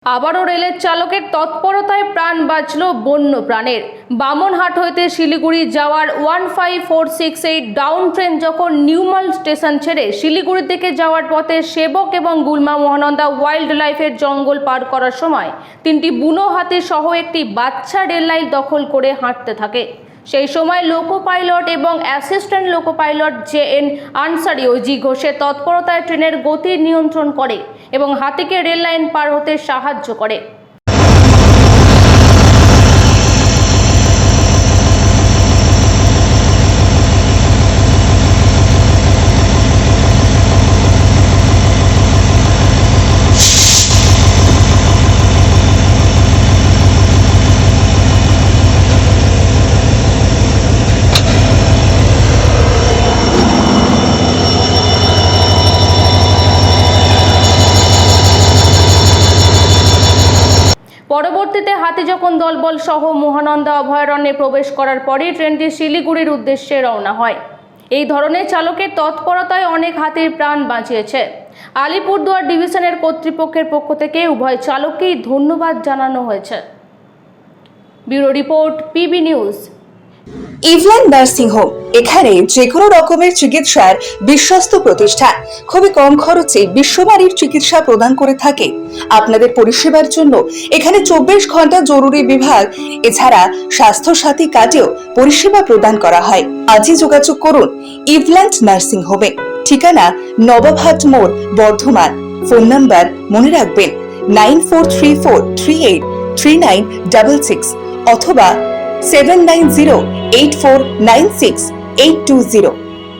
আবারও রেলের চালকের তৎপরতায় প্রাণ বাঁচল বন্য প্রাণের। বামনহাট হইতে শিলিগুড়ি যাওয়ার 15468 ডাউন ট্রেন যখন নিউমাল স্টেশন ছেড়ে শিলিগুড়ির দিকে যাওয়ার পথে সেবক এবং গুলমা মহানন্দা ওয়াইল্ড লাইফের জঙ্গল পার করার সময় তিনটি বুনো হাতি সহ একটি বাচ্চা রেল লাইন দখল করে হাঁটতে থাকে। সেই সময় লোকো পাইলট এবং assistant loco pilot JN Ansari ও জি ঘোষের তৎপরতায় ট্রেনের গতি নিয়ন্ত্রণ করে এবং হাতিকে রেল লাইন পার হতে সাহায্য করে। পরবর্তীতে হাতি যখন দলবল সহ মহানন্দা অভয়ারণ্যে প্রবেশ করার পরই ট্রেনটি শিলিগুড়ির উদ্দেশ্যে রওনা হয়। এই ধরনের চালকের তৎপরতায় অনেক হাতির প্রাণ বাঁচিয়েছে। আলিপুরদুয়ার ডিভিশনের কর্তৃপক্ষের পক্ষ থেকে উভয় চালককেই ধন্যবাদ জানানো হয়েছে। Bureau report, PB news. ইভল্যান্ড নার্সিং হোম এখানে যে কোনো রকমের চিকিৎসার বিশ্বস্ত প্রতিষ্ঠান। খুবই কম খরচে বিশ্বমানের চিকিৎসা প্রদান করে থাকে। আপনাদের পরিষেবার জন্য এখানে 24 ঘন্টা জরুরি বিভাগ এছাড়া স্বাস্থ্য সাথী কার্ডেও পরিষেবা প্রদান করা হয়। আজই যোগাযোগ করুন ইভল্যান্ড নার্সিং হোমে। ঠিকানা নবাবহাট মোড়, বর্ধমান। ফোন নাম্বার মনে রাখবেন 9434383966 অথবা 7908496820।